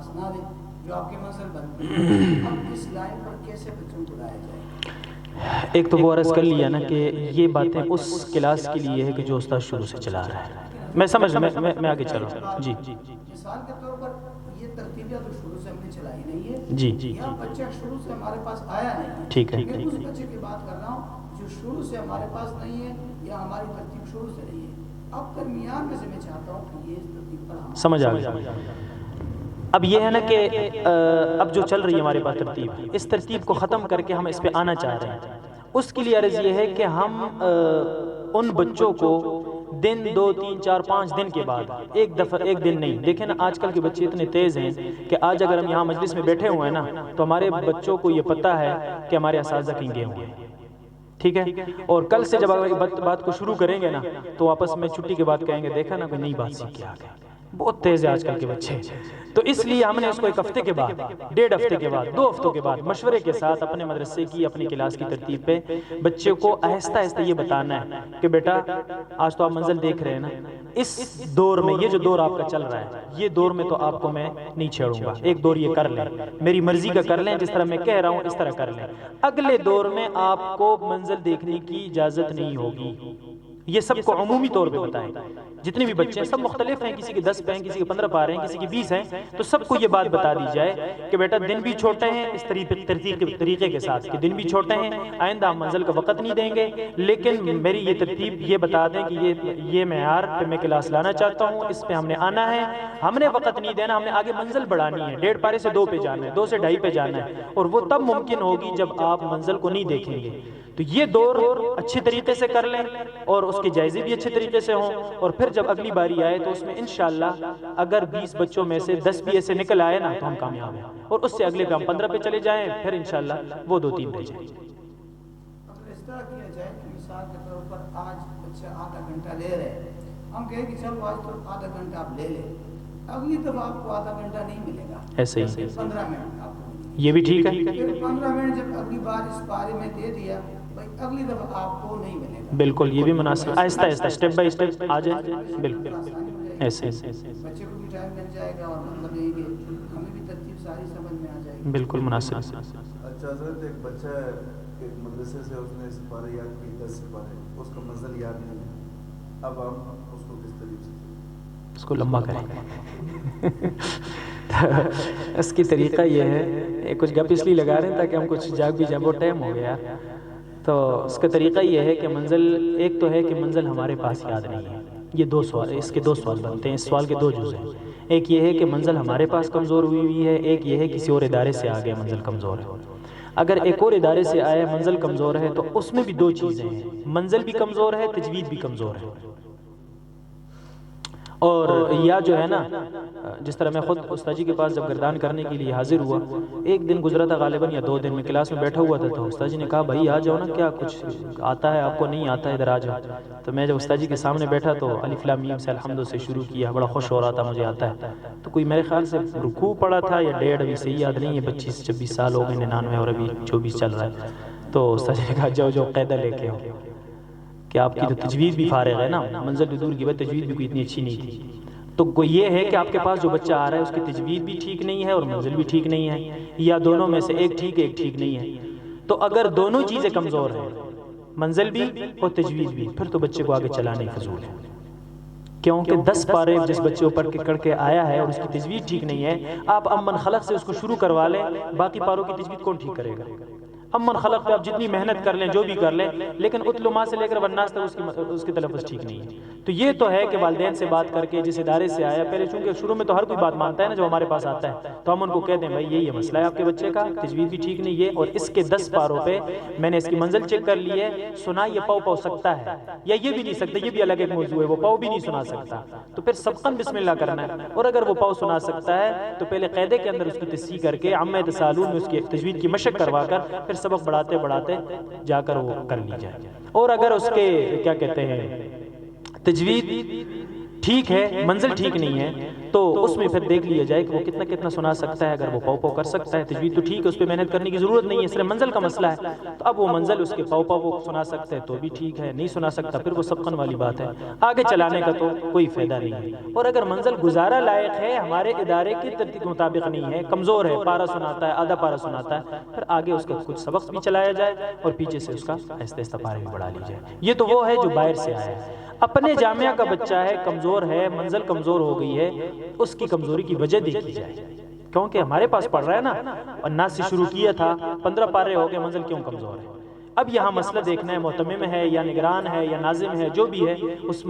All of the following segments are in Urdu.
الفاظ نہ دیں جو آپ کی منزل بنتی ہے. اب اس لائن پر کیسے بچوں کو لایا جائے؟ ایک تو وہ عرض کر لیا نا کہ یہ باتیں اس کلاس کے لیے ہے کہ جو استاد شروع سے چلا رہا ہے. میں سمجھ میں آگے چل رہا ہوں. جی مثال کے طور پر یہ ترتیبیاں تو شروع سے ہم نے چلائی نہیں ہے جی یا بچہ شروع سے ہمارے پاس آیا نہیں ہے. ٹھیک ہے. میں اس بچے کی بات کر رہا ہوں جو شروع سے ہمارے پاس نہیں ہے یا ہماری ترتیب شروع سے نہیں ہے. اب درمیان میں سے میں چاہتا ہوں کہ یہ اس ترتیب پر ہم سمجھ آ گیا. اب یہ ہے نا کہ اب جو چل رہی ہے ہمارے پاس ترتیب، اس ترتیب کو ختم کر کے ہم اس پہ آنا چاہ رہے ہیں. اس کے لیے عرض یہ ہے کہ ہم ان بچوں کو دن 2 3 4 5 دن کے بعد ایک دفعہ ایک دن نہیں. دیکھیں نا آج کل کے بچے اتنے تیز ہیں کہ آج اگر ہم یہاں مجلس میں بیٹھے ہوئے ہیں نا تو ہمارے بچوں کو یہ پتہ ہے کہ ہمارے اساتذہ کہیں گئے ہوئے ہیں. ٹھیک ہے. اور کل سے جب بات کو شروع کریں گے نا تو واپس میں چھٹی کے بعد کہیں گے دیکھا نا کوئی نئی بات سیکھ کے آ گئے. بہت تیز ہے آج کل کے بچے. تو اس لیے ہم نے اس کو ایک ہفتے کے بعد، 1.5 ہفتے کے بعد، 2 ہفتوں کے بعد مشورے کے ساتھ اپنے مدرسے کی اپنی کلاس کی ترتیب پہ بچے کو آہستہ آہستہ یہ بتانا ہے کہ بیٹا آج تو آپ منزل دیکھ رہے ہیں نا، اس دور میں یہ جو دور آپ کا چل رہا ہے یہ دور میں تو آپ کو میں نہیں چھیڑوں گا. ایک دور یہ کر لیں، میری مرضی کا کر لیں، جس طرح میں کہہ رہا ہوں اس طرح کر لیں. اگلے دور میں آپ کو منزل دیکھنے کی اجازت نہیں ہوگی. یہ سب کو عمومی طور پہ بتائیں. جتنے بھی بچے ہیں سب مختلف ہیں، کسی کے 10 پہ ہیں، کسی کے 15 پا رہے ہیں، کسی کے 20 ہیں. تو سب کو یہ بات بتا دی جائے کہ بیٹا دن بھی چھوٹے ہیں، اس طریقے کے ساتھ کہ دن بھی چھوٹے ہیں، آئندہ ہم منزل کا وقت نہیں دیں گے، لیکن میری یہ ترتیب یہ بتا دیں کہ یہ معیار پہ میں کلاس لانا چاہتا ہوں، اس پہ ہم نے آنا ہے، ہم نے وقت نہیں دینا، ہم نے آگے منزل بڑھانی ہے. 1.5 پارے سے 2 پہ جانا ہے، 2 سے 2.5 پہ جانا ہے. اور وہ تب ممکن ہوگی جب آپ منزل کو نہیں دیکھیں گے. تو یہ دور اچھی طریقے سے کر لیں اور اس کے جائزے بھی اچھے طریقے سے ہوں. اور پھر جب اگلی باری آئے تو اس میں انشاءاللہ اگر 20 بچوں میں سے 10 بھی ایسے نکل آئے نا تو ہم کامیاب ہیں، اور اس سے اگلے پہ ہم 15 پہ چلے جائیں، پھر انشاءاللہ وہ 2 3 رہ جائیں. اگر اس طرح کیا جائے کہ مثال کے طور پر آج بچہ آدھا گھنٹہ لے رہے، ہم کہیں کہ چلو آج تو آدھا گھنٹہ آپ لے لیں، اگلی دفعہ آپ کو آدھا گھنٹہ نہیں ملے گا، ایسے ہی 15 منٹ آپ کو ملے گا. یہ بھی ٹھیک ہے. پھر 15 منٹ جب اگلی بار اس بارے میں دے دیا بھائی اگلی دفعہ آپ کو نہیں ملے گا. بالکل یہ بھی مناسب، آہستہ آہستہ اسٹیپ بائی اسٹیپ آ جائیں. بالکل ایسے بچے کو بھی ٹائم مل جائے گا اور مطلب یہ کہ ہمیں بھی ترتیب ساری سمجھ میں آ جائے گی. بالکل مناسب. اچھا حضرت ایک بچہ ہے ایک مدرسے سے اس نے سپارے یاد کی 10 سپارے، اس کا منزل یاد نہیں ہے. اب ہم اس کو کس طریقے سے اس کو لمبا کریں؟ اس کی طریقہ یہ ہے، کچھ گپ اس لیے لگا رہے ہیں تاکہ ہم کچھ جاگ بھی جائیں، وہ ٹائم ہو گیا. تو اس کا طریقہ یہ ہے کہ منزل ایک تو ہے کہ منزل ہمارے پاس یاد نہیں ہے. یہ 2 سوال، اس کے 2 سوال بنتے ہیں. اس سوال کے 2 جز ہیں. ایک یہ ہے کہ منزل ہمارے پاس کمزور ہوئی ہے، ایک یہ ہے کسی اور ادارے سے آگے منزل کمزور ہے. اگر ایک اور ادارے سے آیا منزل کمزور ہے تو اس میں بھی 2 چیزیں ہیں، منزل بھی کمزور ہے، تجوید بھی کمزور ہے. اور یا جو ہے نا جس طرح میں خود استاد جی کے پاس جب گردان کرنے کے لیے حاضر ہوا، ایک دن گزرا تھا غالباً یا 2 دن میں کلاس میں بیٹھا ہوا تھا، تو استاد جی نے کہا بھائی آ جاؤ نا، کیا کچھ آتا ہے آپ کو؟ نہیں آتا ہے ادھر آ جاؤ. تو میں جب استاد جی کے سامنے بیٹھا تو الف لام میم سے الحمد سے شروع کیا، بڑا خوش ہو رہا تھا مجھے آتا ہے. تو کوئی میرے خیال سے رکوع پڑا تھا یا 1.5، ابھی صحیح یاد نہیں ہے، 25 26 سال ہو گئے، 99 اور ابھی 24 چل رہا ہے. تو استاد جی نے کہا جاؤ جاؤ قاعدہ لے کے آؤ کہ آپ کی تو تجوید بھی فارغ ہے نا، منزل بھی دور کی بات، تجوید بھی کوئی اتنی اچھی نہیں تھی. تو یہ ہے کہ آپ کے پاس جو بچہ آ رہا ہے اس کی تجوید بھی ٹھیک نہیں ہے اور منزل بھی ٹھیک نہیں ہے، یا دونوں میں سے ایک ٹھیک ہے ایک ٹھیک نہیں ہے. تو اگر دونوں چیزیں کمزور ہیں، منزل بھی اور تجوید بھی، پھر تو بچے کو آگے چلانے فضول ہے. کیونکہ 10 پارے جس بچے اوپر کر کے آیا ہے اور اس کی تجوید ٹھیک نہیں ہے، آپ امن خلق سے اس کو شروع کروا لیں، باقی پاروں کی تجوید کون ٹھیک کرے گا؟ امن خلق پہ آپ جتنی محنت کر لیں جو بھی کر لیں، لیکن اتلو ما سے لے کر والناس تک اس کی تلفظ ٹھیک نہیں ہے. تو یہ تو ہے کہ والدین سے بات کر کے جس ادارے سے آیا، پہلے چونکہ شروع میں تو ہر کوئی بات مانتا ہے نا جو ہمارے پاس آتا ہے، تو ہم ان کو کہہ دیں بھائی یہ مسئلہ ہے آپ کے بچے کا، تجوید بھی ٹھیک نہیں ہے، اور اس کے 10 پاروں پہ میں نے اس کی منزل چیک کر لی ہے، سنا یہ پاؤ سکتا ہے یا یہ بھی نہیں سکتا، یہ بھی الگ ایک موضوع ہے، وہ پاؤ بھی نہیں سنا سکتا. تو پھر سبقاً بسم اللہ کرنا ہے. اور اگر وہ پاؤ سنا سکتا ہے تو پہلے قاعدے کے اندر اس کی تصحیح کر کے عامہ تسالون میں اس کی تجوید کی مشق کروا کر پھر سبق بڑھاتے بڑھاتے جا کر وہ کر لی جائے. اور اگر اس کے کیا کہتے ہیں تجوید ٹھیک ہے منزل ٹھیک نہیں ہے تو اس میں پھر دیکھ لیا جائے کہ وہ کتنا کتنا سنا سکتا ہے. اگر وہ پاؤ پاؤ کر سکتا ہے تجوید تو ٹھیک ہے, اس پہ محنت کرنے کی ضرورت نہیں ہے, صرف منزل کا مسئلہ ہے. تو اب وہ منزل اس کے پاؤ پاؤ وہ سنا سکتا ہے تو بھی ٹھیک ہے, نہیں سنا سکتا پھر وہ سبقن والی بات ہے, آگے چلانے کا تو کوئی فائدہ نہیں ہے. اور اگر منزل گزارا لائق ہے, ہمارے ادارے کی ترتیب کے مطابق نہیں ہے, کمزور ہے, پارا سناتا ہے, آدھا پارا سناتا ہے, پھر آگے اس کا کچھ سبق بھی چلایا جائے اور پیچھے سے اس کا آہستہ آہستہ پارے بھی بڑھا لی جائے. یہ تو وہ ہے جو باہر سے آیا ہے. اپنے جامعہ کا بچہ ہے, کمزور ہے, منزل کمزور ہو گئی ہے, اس کی کمزوری کی وجہ دیکھی جائے, کیونکہ ہمارے پاس پڑھ رہا ہے نا, اور ناس سے شروع کیا تھا, 15 پارے ہو گئے, منزل کیوں کمزور ہے. اب یہاں مسئلہ دیکھنا ہے, معتمم ہے یا نگران ہے یا ناظم ہے, جو بھی ہے اس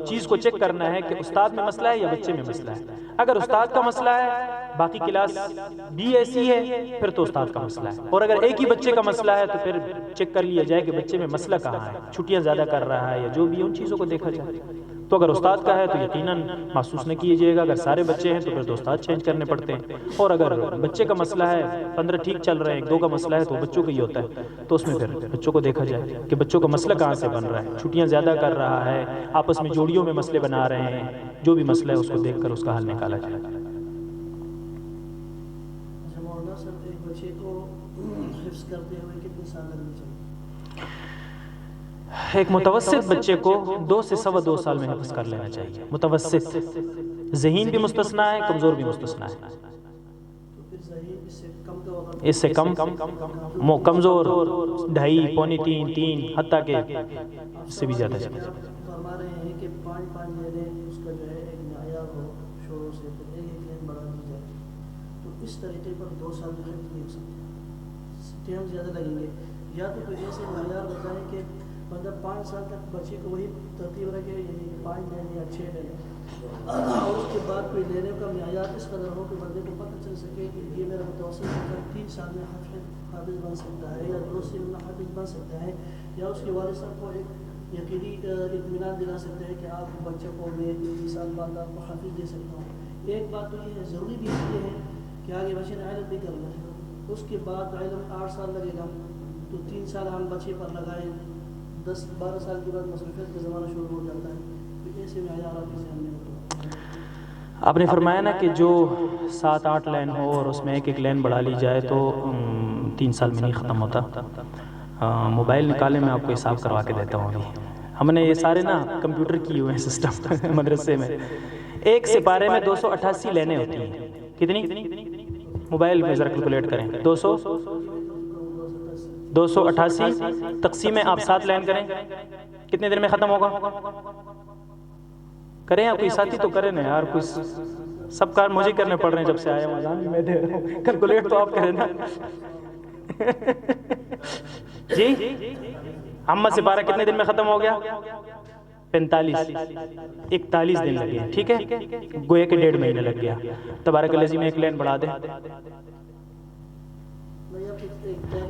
چیز کو چیک کرنا ہے کہ استاد میں مسئلہ ہے یا بچے میں مسئلہ ہے. اگر استاد کا مسئلہ ہے, باقی کلاس بھی ایسی ہے, پھر تو استاد کا مسئلہ ہے. اور اگر ایک ہی بچے کا مسئلہ ہے تو پھر چیک کر لیا جائے کہ بچے میں مسئلہ کہاں ہے, چھٹیاں زیادہ کر رہا ہے یا جو بھی, ان چیزوں کو دیکھا جائے. تو اگر استاد کا ہے تو یقیناً محسوس نہ کیجیے گا. اگر سارے بچے ہیں تو پھر تو استاد چینج کرنے پڑتے ہیں. اور اگر بچے کا مسئلہ ہے, 15 ٹھیک چل رہے ہیں, 1 2 کا مسئلہ ہے تو بچوں کا ہی ہوتا ہے, تو اس میں پھر بچوں کو دیکھا جائے کہ بچوں کا مسئلہ کہاں سے بن رہا ہے, چھٹیاں زیادہ کر رہا ہے, آپس میں جوڑیوں میں مسئلے بنا رہے ہیں, جو بھی مسئلہ ہے اس کو دیکھ کر اس کا حل نکالا جائے. مولانا صاحب, ایک بچے کو حفظ کرتے ہوئے کتنے سال لگنے چاہیے؟ ایک متوسط بچے کو 2 سے 2.25 سال میں حفظ کر لینا چاہیے. متوسط, ذہین بھی مستثنا ہے, کمزور بھی مستثنا ہے. اس سے کم کمزور 2.5 پونے 3 حتیٰ کہ اس سے بھی زیادہ چاہیے. فرما رہے ہیں کہ 5 لے لیں, اس کا جو ہے ایک معیار ہو شروع سے, پھر ایک لین بڑھا دی جائے, تو اس طریقے پر 2 سال میں حفظ نہیں ہو سکتے, ٹائم زیادہ لگیں گے. یا تو کوئی ایسے معیار بتائیں کہ بندہ 5 سال تک بچے کو وہی ترتیب رکھے, یعنی 5 لے لیں یا 6 لے لیں, اور اس کے بعد کوئی لینے کا معیار اس قدر ہو کہ بندے کو پتہ چل سکے کہ یہ میرا متوسط 3 سال میں حافظ بن سکتا ہے یا 2 سال میں حافظ بن سکتا ہے, یا اس کے والد صاحب کو ایک یقینی اطمینان دلا سکتے ہیں کہ آپ بچے کو میں 3 سال بعد آپ کو حافظ دے سکتا ہوں. ایک بات تو یہ ہے, ضروری بھی یہ ہے کہ آگے بچے نے علم بھی کرنا ہے, اس کے بعد علم 8 سال لگے گا, تو 3 سال ہم بچے پر لگائیں, 10-12 سال کے بعد مصروفیت کا زمانہ شروع ہو جاتا ہے. تو ایسے معیار آپ کے ذہن میں ہوتا ہے. آپ نے فرمایا نا کہ جو 7-8 لین ہو اور اس میں ایک لین بڑھا لی جائے تو 3 سال میں نہیں ختم ہوتا. موبائل نکالے میں آپ کو حساب کروا کے دیتا ہوں. ہم نے یہ سارے نا کمپیوٹر کیے ہوئے ہیں سسٹم مدرسے میں. ایک سپارے میں 288 لینے ہوتی ہیں. کتنی؟ موبائل میں ذرا کیلکولیٹ کریں. 288 تقسیم آپ 7 لین کریں, کتنے دن میں ختم ہوگا؟ کریں آپ کوئی ساتھی تو کریں نا یار, کوئی سب کار مجھے کرنے پڑ رہے ہیں جب سے آیا, مزان بھی میں دے رہا ہوں, کیلکولیٹ تو آپ کریں نا. جی اما سپارہ کتنے دن میں ختم ہو گیا؟ 41 دن لگے, ٹھیک ہے, گویا کہ 1.5 مہینہ لگ گیا. تبارک الذی میں ایک لین بڑھا دیں.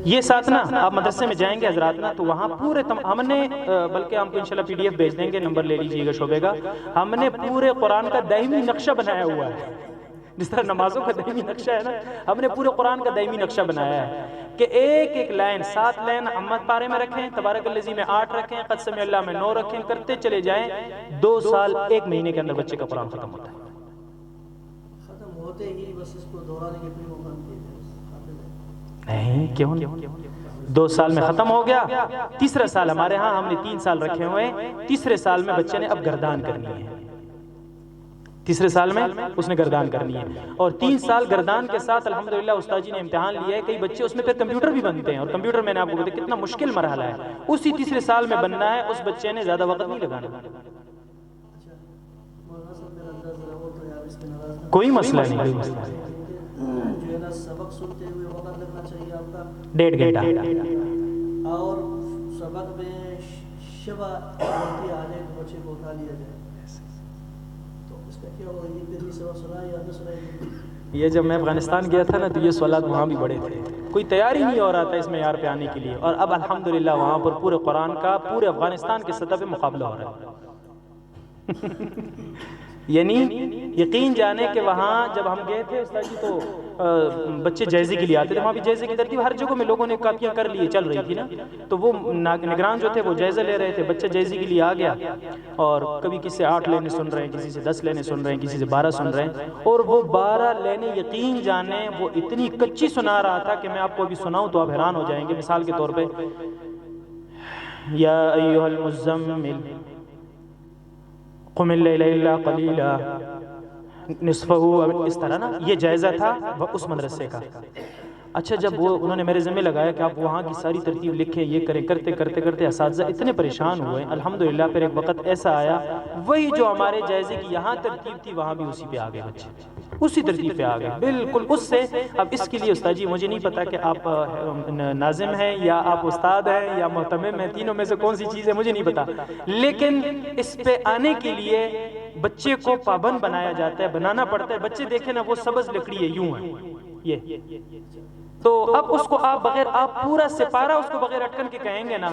یہ ساتھ نا آپ مدرسے میں جائیں گے حضرات نا, تو وہاں پورے ہم نے, بلکہ ہم کو انشاءاللہ PDF بھیج دیں گے, نمبر لے لیجئے گا شعبے کا, ہم نے پورے قرآن کا دائمی نقشہ بنایا ہوا ہے. جس طرح نمازوں کا دائمی نقشہ ہے نا, ہم نے پورے قرآن کا دائمی نقشہ بنایا ہے کہ ایک لائن 7 لائن امت پارے میں رکھیں, تبارک الذی میں 8 رکھیں, قد سمع اللہ میں 9 رکھیں, کرتے چلے جائیں. 2 سال 1 مہینے کے اندر بچے کا قرآن ختم ہوتا ہے. ختم ہوتے ہی بس اس کو دہرانے کے لیے موقع دیتے ہیں. نہیں, کیوں 2 سال میں ختم ہو گیا. تیسرا سال ہمارے ہاں ہم نے 3 سال رکھے ہوئے, تیسرے سال میں بچے نے اب گردان کرنی ہے. تیسرے سال میں اس نے گردان کرنی ہے, اور 3 سال گردان کے ساتھ الحمدللہ استاد جی نے امتحان لیا ہے. کئی بچے اس میں پھر کمپیوٹر بھی بنتے ہیں, اور کمپیوٹر میں نے آپ کو بتایا کتنا مشکل مرحلہ ہے. اسی تیسرے سال میں بننا ہے. اس بچے نے زیادہ وقت نہیں لگانا. کوئی مسئلہ نہیں, کوئی مسئلہ نہیں. جو ہے نا سبق سنتے ہوئے وقت لگنا چاہیے آپ کا 1.5 گھنٹہ, اور سبق میں شبہ غلطی آ جائے تو بچے کو اٹھا لیا جائے. تو اس کا کیا ہوگا, یہ پھر سبق سنا یا نہ سنا؟ یہ جب میں افغانستان گیا تھا نا تو یہ سوالات وہاں بھی بڑے تھے, کوئی تیاری نہیں ہو رہا تھا اس معیار پہ آنے کے لیے. اور اب الحمدللہ وہاں پر پورے قرآن کا پورے افغانستان کے سطح پہ مقابلہ ہو رہا ہے. یعنی یقین جانے کہ وہاں جب ہم گئے تھے استاد جی تو بچے جائزے کے لیے آتے تھے، وہاں بھی جائزے کی ترتیب ہر جگہ میں لوگوں نے کاپیاں کر لی چل رہی تھی نا، تو وہ نگران جو تھے وہ جائزہ لے رہے تھے، بچہ جائزے کے لیے آ گیا اور کبھی کسی سے 8 لینے سن رہے ہیں، کسی سے 10 لینے سن رہے ہیں، کسی سے 12 سن رہے ہیں، اور وہ 12 لینے یقین جانے وہ اتنی کچی سنا رہا تھا کہ میں آپ کو ابھی سناؤں تو آپ حیران ہو جائیں گے۔ مثال کے طور پہ یا ایھا المزمل قم اللیل الا قلیلا نصفہ، اس طرح نا، یہ جائزہ تھا اس مدرسے کا۔ اچھا جب وہ انہوں نے میرے ذمہ لگایا کہ آپ وہاں کی ساری ترتیب لکھیں، یہ کریں، کرتے کرتے کرتے اساتذہ اتنے پریشان ہوئے، الحمدللہ پھر ایک وقت ایسا آیا وہی جو ہمارے جائزے کی یہاں ترتیب تھی وہاں بھی اسی پہ آ گئے بچے، اسی ترتیب پہ آ گئے بالکل اس سے۔ اب اس کے لیے استاد جی مجھے نہیں پتا کہ آپ ناظم ہیں یا آپ استاد ہیں یا محتمم ہیں، تینوں میں سے کون سی چیز ہے مجھے نہیں پتا، لیکن اس پہ آنے کے لیے بچے کو پابند بنایا جاتا ہے، بنانا پڑتا ہے۔ بچے دیکھیں نا وہ سبز لکڑی ہے یوں ہے یہ، تو اب اس کو آپ بغیر آپ پورا سپارہ اس کو بغیر اٹکن کے کہیں گے نا،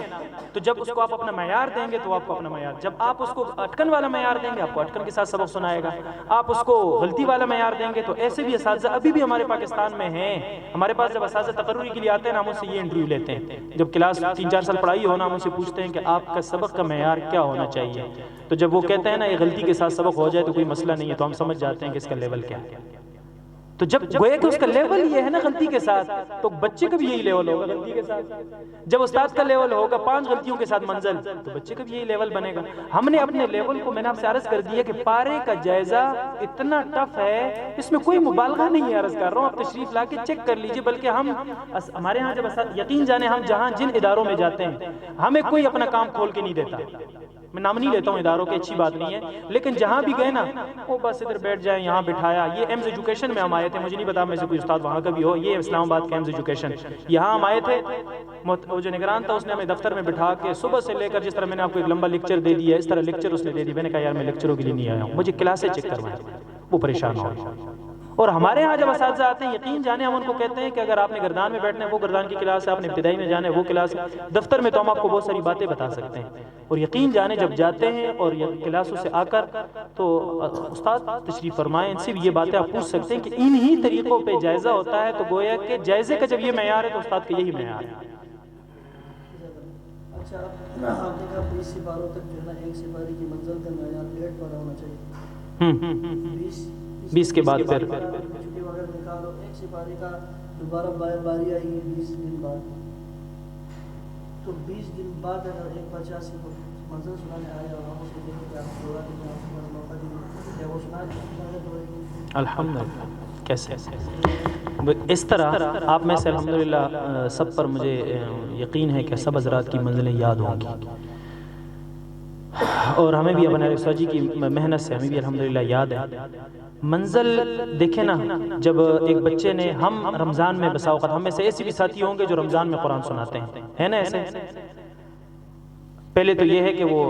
تو جب اس کو آپ اپنا معیار دیں گے تو آپ کو اپنا معیار، جب آپ اس کو اٹکن والا معیار دیں گے آپ کو اٹکن کے ساتھ سبق سنائے گا، آپ اس کو غلطی والا معیار دیں گے تو ایسے بھی اساتذہ ابھی بھی ہمارے پاکستان میں ہیں۔ ہمارے پاس جب اساتذہ تقرری کے لیے آتے ہیں نا ہم ان سے یہ انٹرویو لیتے ہیں، جب کلاس 3-4 سال پڑھائی ہو نا ہم ان سے پوچھتے ہیں کہ آپ کا سبق کا معیار کیا ہونا چاہیے، تو جب وہ کہتے ہیں نا یہ غلطی کے ساتھ سبق ہو جائے تو کوئی مسئلہ نہیں ہے، تو ہم سمجھ جاتے ہیں کہ اس کا لیول کیا ہے۔ تو جب گویا کہ اس کا لیول یہ ہے نا غلطی کے ساتھ، تو بچے کا بھی یہی لیول ہوگا غلطی کے ساتھ۔ جب استاد کا لیول ہوگا 5 غلطیوں کے ساتھ منزل، تو بچے کا بھی یہی لیول بنے گا۔ ہم نے اپنے لیول کو، میں نے آپ سے عرض کر دیا کہ پارے کا جائزہ اتنا ٹف ہے، اس میں کوئی مبالغہ نہیں ہے، عرض کر رہا ہوں، آپ تشریف لا کے چیک کر لیجئے۔ بلکہ ہمارے ہاں جب یقین جانے ہم جہاں جن اداروں میں جاتے ہیں ہمیں کوئی اپنا کام کھول کے نہیں دیتا، میں نام نہیں لیتا ہوں اداروں کی، اچھی بات نہیں ہے، لیکن جہاں بھی گئے نا وہ بس ادھر بیٹھ جائیں، یہاں بٹھایا۔ یہ ایمز ایجوکیشن میں ہم آئے تھے، مجھے نہیں پتا میں سے کوئی استاد وہاں کا بھی ہو، یہ اسلام آباد کا ایمز ایجوکیشن، یہاں ہم آئے تھے، وہ جو نگران تھا اس نے ہمیں دفتر میں بٹھا کے صبح سے لے کر، جس طرح میں نے آپ کو ایک لمبا لیکچر دے دیا اس طرح لیکچر اس نے دے دی۔ میں نے کہا یار میں لیکچروں کے لیے نہیں آیا ہوں، مجھے کلاسیں چیک کروائیں، وہ پریشان ہو۔ اور ہمارے ہاں جب اساتذہ آتے ہیں یقین جانے ہم ان کو کہتے ہیں کہ اگر آپ نے گردان میں بیٹھنا ہے وہ گردان کی کلاس ہے، آپ نے ابتدائی میں جانا ہے وہ کلاس ہے، دفتر میں تو ہم آپ کو بہت ساری باتیں بتا سکتے ہیں۔ اور یقین جانے جب جاتے ہیں اور کلاسوں سے آ کر تو استاد تشریف فرمائیں، ان سے بھی یہ باتیں آپ پوچھ سکتے ہیں کہ انہی طریقوں پہ جائزہ ہوتا ہے، تو گویا کہ جائزے کا جب یہ معیار ہے تو استاد کا یہی معیار ہے۔ اچھا آپ نے کہا 20 سپاروں تک جو ہے نا ایک سپارے کی منزل کا معیار 1.5 پارہ ہونا چاہیے، 20 کے بعد پھر چھٹی وغیرہ نکالو، ایک سپارے کا دوبارہ باری آئے گی 20 دن بعد، تو 20 دن بعد اگر ایک بچہ سے منزل سنانے آیا اور ہم اسے دیکھیں کہ آپ دوبارہ دیں آپ کو موقع دیں، کیا وہ سنا دیں؟ الحمدللہ۔ کیسے اس طرح آپ میں سے الحمدللہ سب پر مجھے یقین ہے کہ سب حضرات کی منزلیں یاد ہوں گی، اور ہمیں بھی اپنے استاد جی کی محنت سے ہمیں بھی الحمدللہ یاد ہے منزل۔ دیکھیں نا جب ایک بچے نے، ہم رمضان میں بسا اوقات ہم میں سے ایسے بھی ساتھی ہوں گے جو رمضان میں قرآن سناتے ہیں، ہے نا ایسے؟ پہلے تو یہ ہے کہ وہ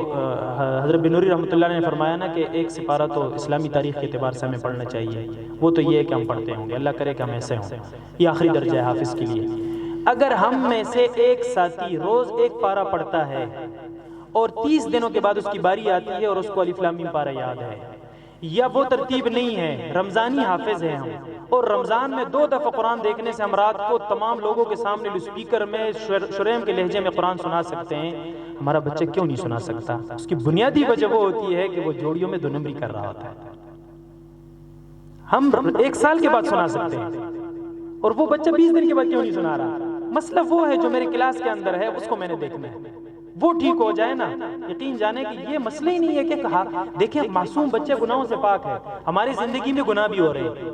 حضرت بن نوری رحمۃ اللہ نے فرمایا نا کہ ایک سپارہ تو اسلامی تاریخ کے اعتبار سے ہمیں پڑھنا چاہیے، وہ تو یہ ہے کہ ہم پڑھتے ہوں گے، اللہ کرے کہ ہم ایسے ہوں، یہ آخری درجہ ہے حافظ کے لیے۔ اگر ہم میں سے ایک ساتھی روز ایک پارہ پڑھتا ہے اور 30 دنوں کے بعد اس کی باری آتی ہے اور اس کو الف لام میم پارہ یاد ہے، یا وہ ترتیب نہیں ہے، رمضانی حافظ ہیں ہم، اور رمضان میں 2 دفعہ قرآن دیکھنے سے ہم رات کو تمام لوگوں کے سامنے اسپیکر میں شریم کے لہجے میں قرآن سنا سکتے ہیں، ہمارا بچہ کیوں نہیں سنا سکتا؟ اس کی بنیادی وجہ وہ ہوتی ہے کہ وہ جوڑیوں میں 2 نمبری کر رہا ہوتا ہے۔ ہم 1 سال کے بعد سنا سکتے ہیں اور وہ بچہ 20 دن کے بعد کیوں نہیں سنا رہا؟ مسئلہ وہ ہے جو میرے کلاس کے اندر ہے، اس کو میں نے دیکھنا ہے، وہ ٹھیک ہو جائے نا، یقین جانے کہ یہ مسئلہ ہی نہیں ہے کہ کہا دیکھیں معصوم بچے گناہوں سے پاک ہے، ہماری زندگی میں گناہ بھی ہو رہے ہیں،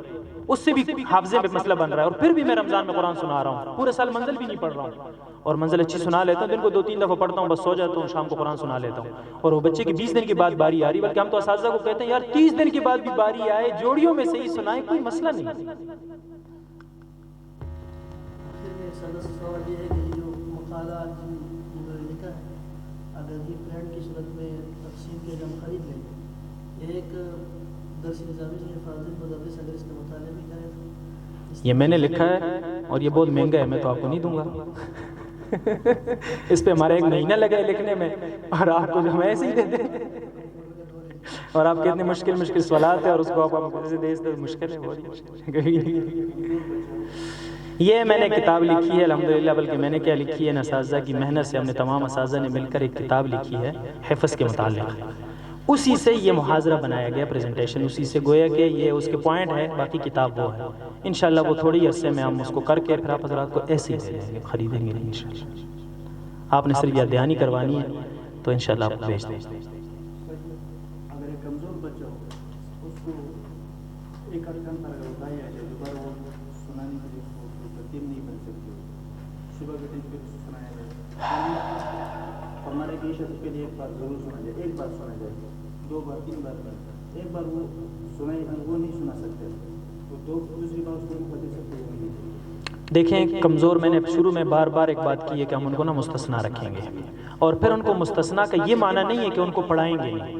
اس سے بھی حافظے پہ مسئلہ بن رہا ہے، اور پھر بھی میں رمضان میں قرآن سنا رہا ہوں، پورے سال منزل بھی نہیں پڑھ رہا ہوں، اور منزل اچھی سنا لیتا ہوں، دن کو 2-3 دفعہ پڑھتا ہوں، بس سو جاتا ہوں، شام کو قرآن سنا لیتا ہوں، اور وہ بچے کی 20 دن کے بعد باری آ رہی، بلکہ ہم تو اساتذہ کو کہتے ہیں یار 30 دن کے بعد بھی باری آئے، جوڑیوں میں سے ہی سنائے، کوئی مسئلہ نہیں۔ سوال یہ ہے کہ جو مقالہ جنہوں نے لکھا ہے اگر یہ پرنٹ کی صورت میں تقسیم کے ہم خرید لیں، ایک درس نظامی سے فاضل مدرس اگر اس کا مطالعہ بھی کرے، یہ میں نے لکھا ہے اور یہ بہت مہنگا ہے، میں تو آپ کو نہیں دوں گا، اس پہ ہمارا 1 مہینہ لگا ہے لکھنے میں، اور آپ کو جو ہم ایسے ہی دے دیں۔ اور آپ کتنے مشکل سوالات ہیں اور اس کو آپ دے تو مشکل ہے، بہت یہ میں نے کتاب لکھی ہے الحمدللہ، بلکہ میں نے کیا لکھی ہے، اساتذہ کی محنت سے ہم نے تمام اساتذہ نے مل کر ایک کتاب لکھی ہے حفظ کے متعلق، اسی سے یہ محاضرہ بنایا گیا، پریزنٹیشن اسی سے، گویا کہ یہ اس کے پوائنٹ ہے، باقی کتاب وہ ہے انشاءاللہ، وہ تھوڑی عرصے میں ہم اس کو کر کے پھر آپ حضرات کو ایسے ہی دے دیں گے، خریدیں گے نہیں انشاءاللہ، آپ نے صرف یاد دہانی کروانی ہے تو انشاءاللہ آپ بھیج دیں۔ اگر ایک کمزور بچہ ہو اس کو ایک ارکان پر اگر بتایا جائے دوبارہ وہ سنانے کے لیے اس کو ترتیب نہیں بن سکتی، صبح کے ٹائم پہ سنایا جائے، ہمارے کی شخص کے لیے ایک بار ضرور سنا جائے، ایک بار سنا جائے، 2 بار 3 بار، ایک بار وہ سنائی وہ نہیں سنا سکتے، تو دوسری بار اس کو نہیں بتا سکتے، وہ نہیں۔ دیکھیں کمزور، میں نے شروع میں بار بار ایک بات کی ہے کہ ہم ان کو نا مستثنا رکھیں گے، اور پھر ان کو مستثنا کا یہ معنی نہیں ہے کہ ان کو پڑھائیں گے نہیں،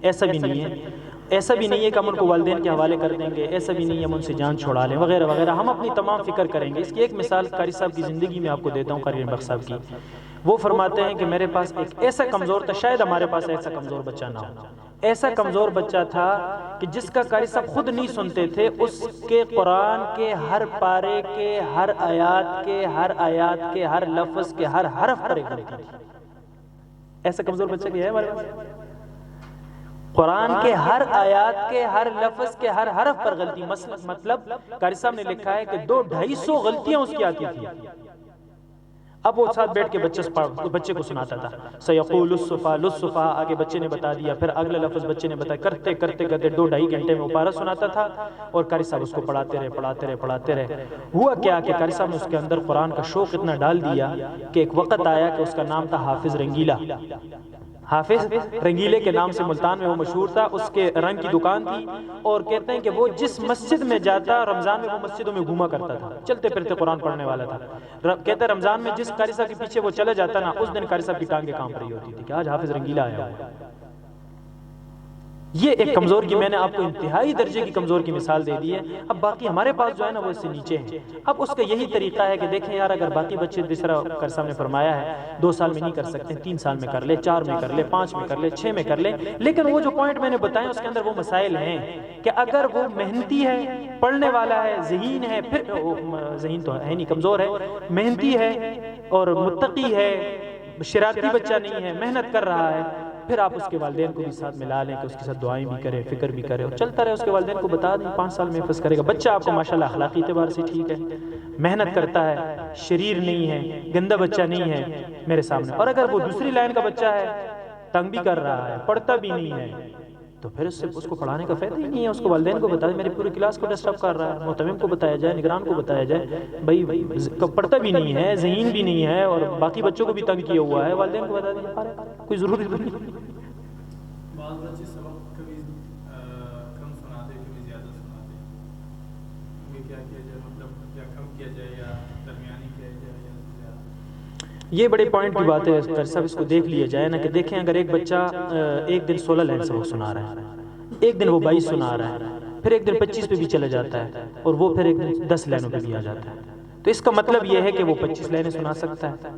ایسا بھی نہیں ہے، ایسا بھی نہیں ہے کہ ہم ان کو والدین کے حوالے کر دیں گے، ایسا بھی نہیں ہے ہم ان سے جان چھوڑا لیں وغیرہ وغیرہ، ہم اپنی تمام فکر کریں گے۔ اس کی ایک مثال قاری صاحب کی زندگی میں آپ کو دیتا ہوں، قاری بخش صاحب کی، وہ فرماتے ہیں کہ میرے پاس ایک ایسا کمزور تھا، شاید ہمارے پاس ایسا کمزور بچہ نہ ہو، ایسا کمزور بچہ تھا کہ جس کا قاری صاحب خود نہیں سنتے تھے، اس کے قرآن کے ہر پارے کے، ہر آیات کے، ہر لفظ کے، ہر حرف پر ایک غلطی تھی۔ ایسا کمزور بچہ کیا ہے ہمارے پاس؟ قرآن کے ہر آیات کے، ہر لفظ کے، ہر حرف پر غلطی، مطلب قاری صاحب نے لکھا ہے کہ 200-250 غلطیاں اس کی آتی تھی۔ اب وہ ساتھ بیٹھ کے بچے کو سناتا تھا، سیقول الصفا، آگے بچے نے بتا دیا، پھر اگلا لفظ بچے نے بتایا، کرتے 2-2.5 گھنٹے میں وہ پارہ سناتا تھا، اور قاری صاحب اس کو پڑھاتے رہے۔ ہوا کیا کہ قاری صاحب نے اس کے اندر قرآن کا شوق اتنا ڈال دیا کہ ایک وقت آیا کہ اس کا نام تھا حافظ رنگیلا، حافظ رنگیلے کے نام سے ملتان میں وہ مشہور تھا، اس کے رنگ کی دکان تھی، اور کہتے ہیں کہ وہ جس مسجد میں جاتا، رمضان میں وہ مسجدوں میں گھوما کرتا تھا، چلتے پھرتے قرآن پڑھنے والا تھا، کہتے ہیں رمضان میں جس قاری صاحب کے پیچھے وہ چلا جاتا نا، اس دن قاری صاحب کی ٹانگیں کانپ رہی ہوتی تھی کہ آج حافظ رنگیلا آیا ہوا۔ یہ ایک کمزور کی میں نے آپ کو انتہائی درجے کی کمزور کی مثال دے دی ہے۔ اب باقی ہمارے پاس جو ہے نا وہ اس سے نیچے ہیں۔ اب اس کا یہی طریقہ ہے کہ دیکھیں یار، اگر باقی بچے جس طرح قاری صاحب نے فرمایا ہے 2 سال میں نہیں کر سکتے، 3 سال میں کر لے، 4 میں کر لے، 5 میں کر لے، 6 میں کر لے، لیکن وہ جو پوائنٹ میں نے بتائے اس کے اندر وہ مسائل ہیں کہ اگر وہ محنتی ہے، پڑھنے والا ہے، ذہین ہے، پھر ذہین تو ہے نہیں، کمزور ہے، محنتی ہے اور متقی ہے، شرارتی بچہ نہیں ہے، محنت کر رہا ہے، پھر آپ اس کے والدین کو بھی ساتھ ملا لیں کہ اس کے ساتھ دعائیں بھی کرے، فکر بھی کرے، اور چلتا رہے، اس کے والدین کو بتا دیں 5 سال میں حفظ کرے گا۔ بچہ آپ کو ماشاءاللہ اخلاقی اعتبار سے ٹھیک ہے، محنت کرتا ہے، شریر نہیں ہے، گندا بچہ نہیں ہے میرے سامنے، اور اگر وہ دوسری لائن کا بچہ ہے، تنگ بھی کر رہا ہے، پڑھتا بھی نہیں ہے، تو پھر اس کو پڑھانے کا فائدہ ہی نہیں ہے۔ اس کو والدین کو بتا دیں، میری پوری کلاس کو ڈسٹرب کر رہا ہے، محتمم کو بتایا جائے، نگران کو بتایا جائے، بھائی پڑھتا بھی نہیں ہے، ذہین بھی نہیں ہے، اور باقی بچوں کو بھی تنگ کیا ہوا ہے، والدین کو بتا دیں، کوئی ضروری نہیں۔ بعض بچے سبق کبھی کم سناتے، کبھی زیادہ سناتے، یہ کیا کیا جائے، مطلب یا کم کیا جائے یا درمیانی کیا جائے یا زیادہ؟ یہ بڑے پوائنٹ کی بات ہے سب، اس کو دیکھ لیا جائے نا کہ دیکھیں اگر ایک بچہ ایک دن 16 لائن سبق سنا رہا ہے، ایک دن وہ 22 سنا رہا ہے، پھر ایک دن 25 پہ بھی چلا جاتا ہے، اور وہ پھر ایک دن 10 لائنوں پہ بھی آ جاتا ہے، تو اس کا مطلب یہ ہے کہ وہ 25 لائنیں سنا سکتا ہے،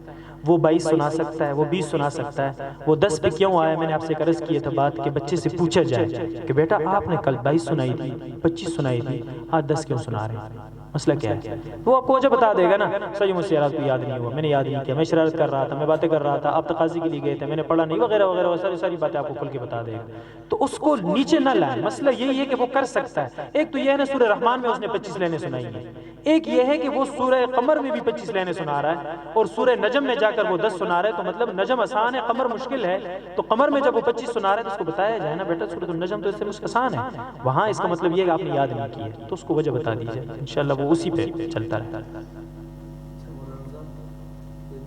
وہ 22 سنا سکتا ہے، وہ 20 سنا سکتا ہے، وہ 10 پہ کیوں آیا؟ میں نے آپ سے عرض کیا تھا بات کہ بچے سے پوچھا جائے کہ بیٹا آپ نے کل 22 سنائی تھی، 25 سنائی تھی، آج 10 کیوں سنا رہے ہیں؟ مسئلہ کیا ہے؟ وہ آپ کو وجہ بتا دے گا نا، سر مجھ سے کو یاد نہیں ہوا، میں نے یاد نہیں کیا، میں شرارت کر رہا تھا، میں باتیں کر رہا تھا، آپ تقاضی کے لیے گئے تھے، میں نے پڑھا نہیں، وغیرہ وغیرہ، ساری باتیں آپ کو کھل کے بتا دے گا، تو اس کو نیچے نہ لائیں۔ مسئلہ یہی ہے کہ وہ کر سکتا ہے۔ ایک تو یہ ہے نا سورہ رحمان میں اس نے 25 لائنیں سنائی ہیں، ایک یہ ہے کہ وہ سورہ قمر میں بھی 25 لائنیں سنا رہا ہے، اور سورہ نجم میں جا کر وہ 10 سنا رہا ہے، تو مطلب نجم آسان ہے، قمر مشکل ہے، تو قمر میں جب وہ 25 سنا رہا ہے تو اس کو بتایا جائے نا بیٹا سورۃ النجم تو اس سے آسان ہے، وہاں اس کا مطلب یہ ہے کہ آپ نے یاد نہیں کی ہے، تو اس کو وجہ بتا دیجیے، انشاءاللہ وہ اسی پہ چلتا رہتا ہے۔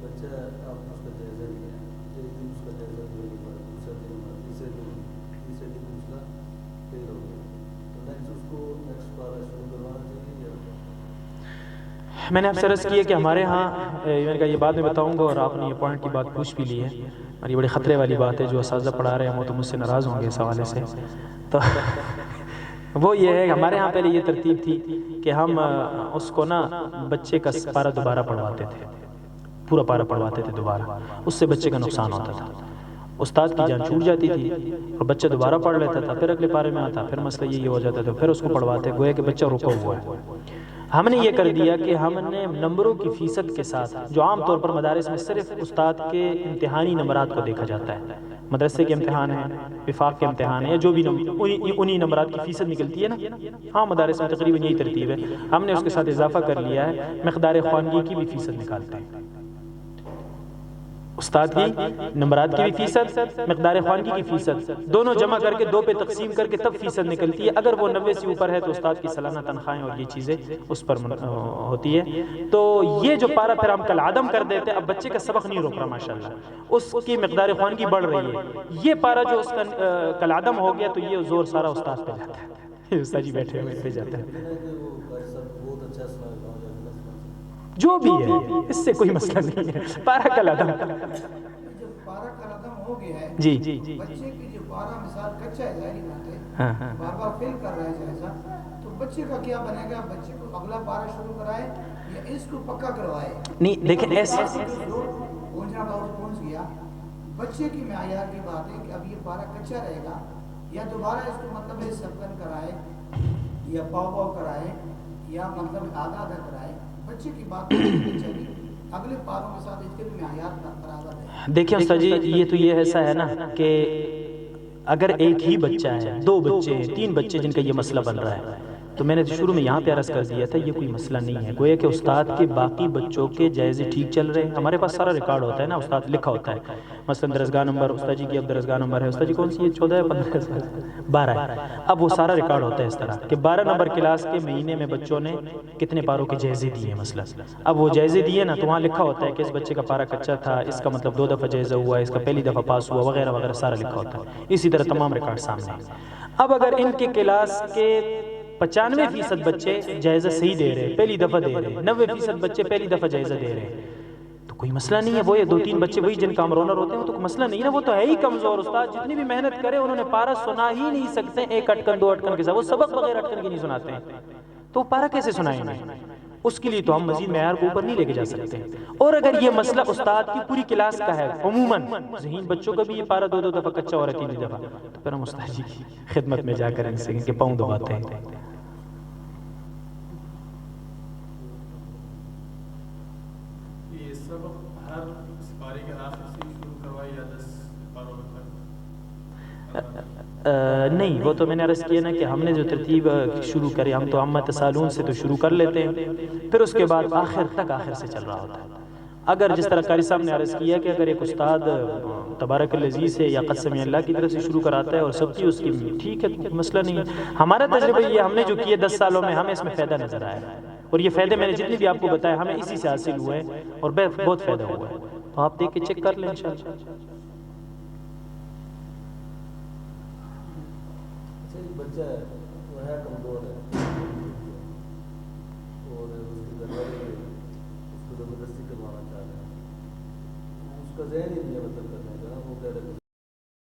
بچہ آپ نے اس کا جائزہ لیا، ایک دن اس کا جائزہ لیا کے بعد دوسرا دن ہوا، تیسرے دن اس کا فیل ہو گیا، تو نیکسٹ اس کو نیکسٹ پارہ شروع کروانا چاہیے یا؟ میں نے آپ سے عرض کی ہے کہ ہمارے ہاں میں نے کہا یہ بعد میں بتاؤں گا، اور آپ نے یہ پوائنٹ کی بات پوچھ بھی لی ہے، اور یہ بڑے خطرے والی بات ہے، جو اساتذہ پڑھا رہے ہیں وہ تو مجھ سے ناراض ہوں گے اس حوالے سے، تو وہ یہ ہے کہ ہمارے ہاں پہلے یہ ترتیب تھی کہ ہم اس کو نا بچے کا پارہ دوبارہ پڑھواتے تھے، پورا پارہ پڑھواتے تھے دوبارہ، اس سے بچے کا نقصان ہوتا تھا، استاد کی جان چھوٹ جاتی تھی اور بچہ دوبارہ پڑھ لیتا تھا، پھر اگلے پارے میں آتا، پھر مسئلہ یہ ہو جاتا تھا، پھر اس کو پڑھواتے، گویا کہ بچہ رکا ہوا ہے۔ ہم نے یہ کر دیا کہ ہم نے نمبروں کی فیصد کے ساتھ، جو عام طور پر مدارس میں صرف استاد کے امتحانی نمبرات کو دیکھا جاتا ہے، مدرسے کے امتحان ہیں، وفاق کے امتحان ہیں، یا جو بھی انہی نمبرات کی فیصد نکلتی ہے نا، ہاں مدارس میں تقریباً یہی ترتیب ہے، ہم نے اس کے ساتھ اضافہ کر لیا ہے، مقدار خوانگی کی بھی فیصد نکالتے ہیں، استاد کی نمبرات کی بھی فیصد، مقدار خوانگی کی فیصد، دونوں جمع کر کے 2 پہ تقسیم کر کے تب فیصد نکلتی ہے۔ اگر وہ 90 سے اوپر ہے تو استاد کی سالانہ تنخواہیں اور یہ چیزیں اس پر ہوتی ہے۔ تو یہ جو پارا پھر ہم کالعدم کر دیتے ہیں، اب بچے کا سبق نہیں رک رہا ماشاءاللہ، اس کی مقدار خوانگی بڑھ رہی ہے، یہ پارا جو اس کا کالعدم ہو گیا تو یہ زور سارا استاد پہ جاتا ہے، استاد جی بیٹھے ہوئے پہ جاتا ہے، جو بھی ہے اس سے کوئی مسئلہ نہیں ہے، پارا کالعدم۔ جب پارا کالعدم ہو گیا ہے، جی بچے کی جو پارا مثال کچا ہے، ظاہری بات ہے، بار بار فیل کر رہا ہے جیسا، تو بچے کا کیا بنے گا؟ بچے کو اگلا پارا شروع کرائے یا اس کو پکا کروائے؟ نہیں دیکھیں ایسے پہنچنا پہنچ گیا، بچے کی معیار کی بات ہے کہ اب یہ پارا کچا رہے گا، یا دوبارہ اس کو مطلب ہے سبکن کرائے یا پاؤ کرائے یا مطلب آدھا آدھا کرائے، بچے کی بات چلی اگلے پاروں کے ساتھ اس کے بھی معیار برابر ہے۔ دیکھیں استاد جی، یہ تو یہ ایسا ہے نا کہ اگر ایک ہی بچہ ہے، 2 بچے ہیں، 3 بچے جن کا یہ مسئلہ بن رہا ہے، تو میں نے شروع میں یہاں پہ عرض کر دیا تھا یہ کوئی مسئلہ نہیں ہے، گویا کہ استاد کے باقی بچوں کے جائزے ٹھیک چل رہے ہیں، ہمارے پاس سارا ریکارڈ ہوتا ہے نا، استاد لکھا ہوتا ہے، مثلا درسگاہ نمبر استاد جی کی اب درسگاہ نمبر ہے، استاد جی کون سی ہے؟ 14 ہے 15 12 ہے، اب وہ سارا ریکارڈ ہوتا ہے اس طرح کہ 12 نمبر کلاس کے مہینے میں بچوں نے کتنے پاروں کے جائزے دیے ہیں مثلا، اب وہ جائزے دیے نا تو وہاں لکھا ہوتا ہے کہ اس بچے کا پارا کچا تھا، اس کا مطلب 2 دفعہ جائزہ ہوا، اس کا پہلی دفعہ پاس ہوا، وغیرہ وغیرہ سارا لکھا ہوتا ہے، اسی طرح تمام ریکارڈ سامنے ہیں۔ اب اگر ان کے کلاس کے 95% بچے جائزہ صحیح دے رہے ہیں، پہلی دفعہ دے رہے ہیں، 90% بچے پہلی دفعہ جائزہ دے رہے ہیں، تو کوئی مسئلہ نہیں ہے، وہ یہ 2-3 بچے وہی جن کا ہم رونر ہوتے ہیں، وہ تو کوئی مسئلہ نہیں ہے، وہ تو ہے ہی کمزور، استاد جتنی بھی محنت کرے انہوں نے پارا سنا ہی نہیں سکتے 1 اٹکن 2 اٹکن کے ساتھ، وہ سبق بغیر اٹکن کی نہیں سناتے ہیں، تو پارا کیسے سنائیں گے؟ اس کے لیے تو ہم مزید معیار کو اوپر نہیں لے کے جا سکتے۔ اور اگر یہ مسئلہ استاد کی پوری کلاس کا ہے، عموماً ذہین بچوں کا بھی یہ پارا 2 دفعہ کچا ہو رہا ہے 3 دفعہ، تو پھر ہم استاد جی کی خدمت میں جا کر ان سے کہ پاؤں دباتے ہیں۔ یہ سبق ہر سپارے کے آخر سے شروع کروائی یا 10 پاروں تک؟ نہیں، وہ تو میں نے عرض کیا نا کہ ہم نے جو ترتیب شروع کرے، ہم تو عامہ تسالون سے تو شروع کر لیتے ہیں، پھر اس کے بعد آخر تک آخر سے چل رہا ہوتا ہے۔ اگر جس طرح قاری صاحب نے عرض کیا کہ اگر ایک استاد تبارک الذی سے یا قد سمع اللہ کی طرف سے شروع کراتا ہے اور سب کی اس کی ٹھیک ہے، مسئلہ نہیں ہے۔ ہمارا تجربہ یہ ہم نے جو کیے 10 سالوں میں ہمیں اس میں فائدہ نظر آیا ہے، اور یہ فائدے میں نے جتنے بھی آپ کو بتایا ہمیں اسی سے حاصل ہوئے ہیں اور بہت فائدہ ہوا ہے، تو آپ دیکھ کے چیک کر لیں انشاءاللہ۔ بچہ ہے وہ ہے کمزور ہے اور اس کی گھر والے اس کو زبردستی کروانا چاہ رہے ہیں، اس کا ذہن ہی نہیں ہے مطلب کرنے کا، وہ کہہ رہے